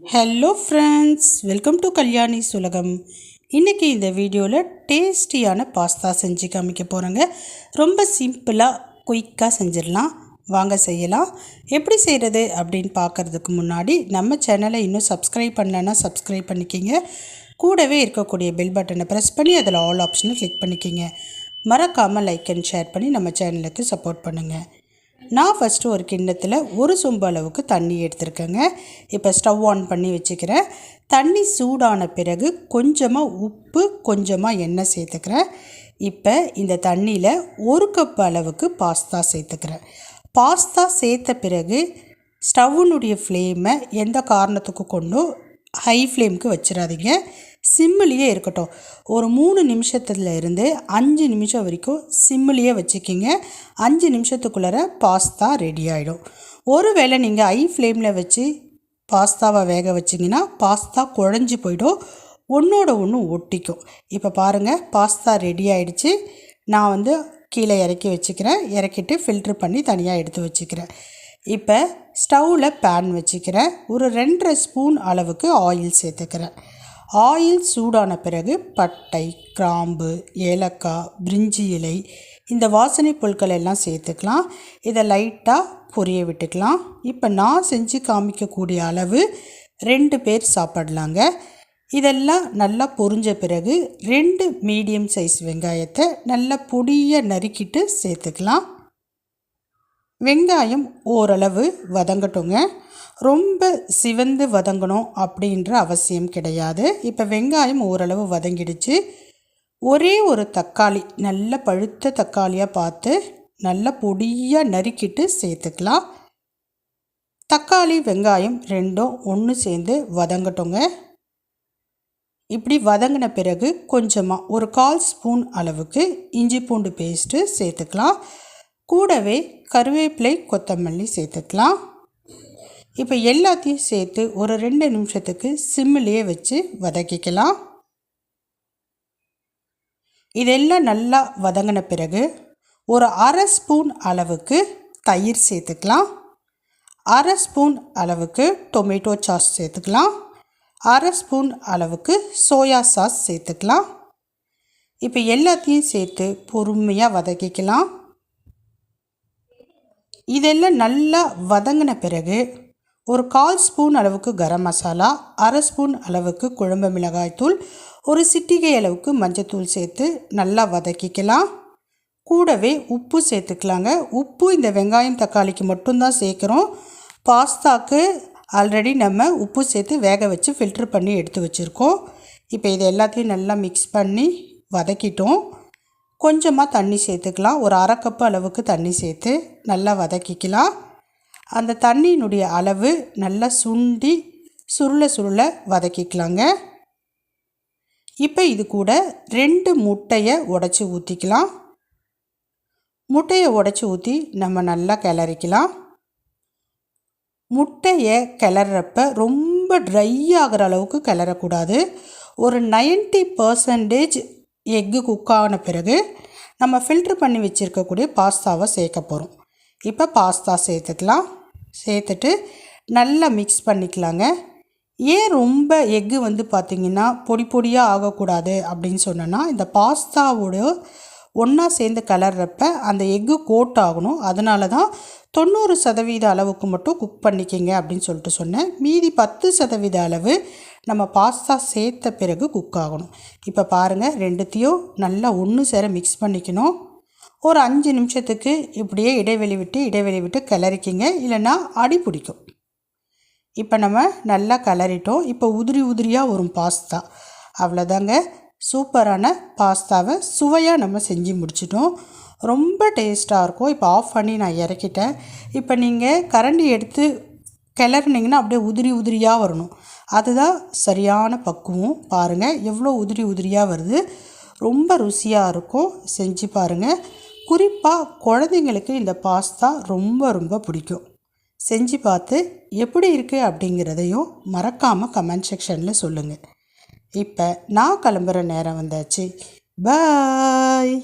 Hello friends, welcome to Kalyani Sulagam. இன்றைக்கி இந்த வீடியோவில் டேஸ்டியான பாஸ்தா செஞ்சு காமிக்க போகிறேங்க. ரொம்ப சிம்பிளாக குயிக்காக செஞ்சிடலாம். வாங்க செய்யலாம். எப்படி செய்கிறது அப்படின்னு பார்க்குறதுக்கு முன்னாடி நம்ம சேனலை இன்னும் சப்ஸ்கிரைப் பண்ணலைன்னா சப்ஸ்கிரைப் பண்ணிக்கிங்க. கூடவே இருக்கக்கூடிய பெல் பட்டனை ப்ரெஸ் பண்ணி அதில் ஆல் ஆப்ஷனை கிளிக் பண்ணிக்கிங்க. மறக்காமல் லைக் அண்ட் ஷேர் பண்ணி நம்ம சேனலுக்கு சப்போர்ட் பண்ணுங்கள். நான் ஃபஸ்ட்டு ஒரு கிண்ணத்தில் ஒரு சொம்பு அளவுக்கு தண்ணி எடுத்துருக்கேங்க. இப்போ ஸ்டவ் ஆன் பண்ணி வச்சுக்கிறேன். தண்ணி சூடான பிறகு கொஞ்சமாக உப்பு, கொஞ்சமாக எண்ணெய் சேர்த்துக்கிறேன். இப்போ இந்த தண்ணியில் ஒரு கப் அளவுக்கு பாஸ்தா சேர்த்துக்கிறேன். பாஸ்தா சேர்த்த பிறகு ஸ்டவ்னுடைய ஃப்ளேமை எந்த காரணத்துக்கு கொண்டும் ஹை ஃப்ளேமுக்கு வச்சிடாதீங்க. சிம்மிலேயே இருக்கட்டும். ஒரு 3 நிமிஷத்துல இருந்து 5 நிமிஷம் வரைக்கும் சிம்மிலேயே வச்சுக்கிங்க. 5 நிமிஷத்துக்குள்ளார பாஸ்தா ரெடி ஆகிடும். ஒருவேளை நீங்கள் ஹை ஃப்ளேமில் வச்சு பாஸ்தாவை வேக வச்சிங்கன்னா பாஸ்தா குழஞ்சி போயிடும், ஒன்றோட ஒன்று ஒட்டிக்கும். இப்போ பாருங்கள், பாஸ்தா ரெடி ஆகிடுச்சு. நான் கீழே இறக்கி வச்சுக்கிறேன். இறக்கிட்டு ஃபில்ட்ரு பண்ணி தனியாக எடுத்து வச்சுக்கிறேன். இப்போ ஸ்டவ்வில் பேன் வச்சுக்கிறேன். ஒரு 2.5 ஸ்பூன் அளவுக்கு ஆயில் சேர்த்துக்கிறேன். ஆயில் சூடான பிறகு பட்டை, கிராம்பு, ஏலக்காய், பிரிஞ்சி இலை, இந்த வாசனை பொருட்கள் எல்லாம் சேர்த்துக்கலாம். இதை லைட்டாக பொரிய விட்டுக்கலாம். இப்போ நான் செஞ்சு காமிக்கக்கூடிய அளவு 2 பேர் சாப்பிடலாங்க. இதெல்லாம் நல்லா பொரிஞ்ச பிறகு 2 மீடியம் சைஸ் வெங்காயத்தை நல்லா பொடியாக நறுக்கிட்டு சேர்த்துக்கலாம். வெங்காயம் ஓரளவு வதங்கட்டுங்க. ரொம்ப சிவந்து வதங்கணும் அப்படின்ற அவசியம் கிடையாது. இப்போ வெங்காயம் ஓரளவு வதங்கிடுச்சு. ஒரே ஒரு தக்காளி, நல்ல பழுத்த தக்காளியாக பார்த்து நல்லா பொடியாக நறுக்கிட்டு சேர்த்துக்கலாம். தக்காளி வெங்காயம் ரெண்டும் ஒன்று சேர்ந்து வதங்கட்டுங்க. இப்படி வதங்கின பிறகு கொஞ்சமாக ஒரு 1/4 ஸ்பூன் அளவுக்கு இஞ்சி பூண்டு பேஸ்ட்டு சேர்த்துக்கலாம். கூடவே கருவேப்பிலை, கொத்தமல்லி சேர்த்துக்கலாம். இப்போ எல்லாத்தையும் சேர்த்து ஒரு 2 நிமிஷத்துக்கு சிம்மிலேயே வச்சு வதக்கிக்கலாம். இதெல்லாம் நல்லா வதங்கின பிறகு ஒரு 1/2 ஸ்பூன் அளவுக்கு தயிர் சேர்த்துக்கலாம். 1/2 ஸ்பூன் அளவுக்கு டொமேட்டோ சாஸ் சேர்த்துக்கலாம். 1/2 ஸ்பூன் அளவுக்கு சோயா சாஸ் சேர்த்துக்கலாம். இப்போ எல்லாத்தையும் சேர்த்து பொறுமையாக வதக்கிக்கலாம். இதெல்லாம் நல்லா வதங்கின பிறகு ஒரு 1/4 ஸ்பூன் அளவுக்கு கரம் மசாலா, 1/2 ஸ்பூன் அளவுக்கு குழம்பு மிளகாய்த்தூள், ஒரு சிட்டிகை அளவுக்கு மஞ்சத்தூள் சேர்த்து நல்லா வதக்கிக்கலாம். கூடவே உப்பு சேர்த்துக்கலாங்க. உப்பு இந்த வெங்காயம் தக்காளிக்கு மட்டும்தான் சேர்க்குறோம். பாஸ்தாக்கு ஆல்ரெடி நம்ம உப்பு சேர்த்து வேக வச்சு ஃபில்ட்ரு பண்ணி எடுத்து வச்சுருக்கோம். இப்போ இது எல்லாத்தையும் நல்லா மிக்ஸ் பண்ணி வதக்கிட்டோம். கொஞ்சமாக தண்ணி சேர்த்துக்கலாம். ஒரு 1/2 கப்பு அளவுக்கு தண்ணி சேர்த்து நல்லா வதக்கிக்கலாம். அந்த தண்ணியினுடைய அளவு நல்லா சுண்டி சுருள வதக்கிக்கலாங்க. இப்போ இது கூட 2 முட்டையை உடைச்சி ஊற்றிக்கலாம். முட்டையை உடைச்சி ஊற்றி நம்ம நல்லா கிளறிக்கலாம். முட்டையை கிளறப்ப ரொம்ப ட்ரை ஆகிற அளவுக்கு கிளறக்கூடாது. ஒரு 90% எக்கு குக் ஆன பிறகு நம்ம ஃபில்ட்ரு பண்ணி வச்சுருக்கக்கூடிய பாஸ்தாவை சேர்க்க போகிறோம். இப்போ பாஸ்தா சேர்த்துக்கலாம். சேர்த்துட்டு நல்லா மிக்ஸ் பண்ணிக்கலாங்க. ஏன் ரொம்ப எக்கு பார்த்திங்கன்னா பொடி பொடியாக ஆகக்கூடாது அப்படின்னு சொன்னோன்னா, இந்த பாஸ்தாவோட ஒன்றா சேர்ந்து கலர்றப்ப அந்த எக்கு கோட் ஆகணும். அதனால தான் 90% அளவுக்கு மட்டும் குக் பண்ணிக்கிங்க அப்படின்னு சொல்லிட்டு சொன்னேன். மீதி 10% அளவு நம்ம பாஸ்தா சேர்த்த பிறகு குக் ஆகணும். இப்போ பாருங்கள், ரெண்டுத்தையும் நல்லா ஒன்று சேர மிக்ஸ் பண்ணிக்கணும். ஒரு 5 நிமிஷத்துக்கு இப்படியே இடைவெளி விட்டு கிளறிக்கிங்க, இல்லைன்னா அடி பிடிக்கும். இப்போ நம்ம நல்லா கிளறிட்டோம். இப்போ உதிரியாக வரும் பாஸ்தா. அவ்வளோதாங்க, சூப்பரான பாஸ்தாவை சுவையாக நம்ம செஞ்சு முடிச்சிட்டோம். ரொம்ப டேஸ்ட்டாக இருக்கும். இப்போ ஆஃப் பண்ணி நான் இறக்கிட்டேன். இப்போ நீங்கள் கரண்டி எடுத்து கிளறினீங்கன்னா அப்படியே உதிரியாக வரணும். அதுதான் சரியான பக்குவம். பாருங்கள், எவ்வளோ உதிரியாக வருது. ரொம்ப ருசியாக இருக்கும். செஞ்சு பாருங்கள். குறிப்பாக குழந்தைங்களுக்கு இந்த பாஸ்தா ரொம்ப பிடிக்கும். செஞ்சு பார்த்து எப்படி இருக்குது அப்படிங்கிறதையும் மறக்காமல் கமெண்ட் செக்ஷனில் சொல்லுங்கள். இப்போ நான் கிளம்புற நேரம் வந்தாச்சு. பாய்.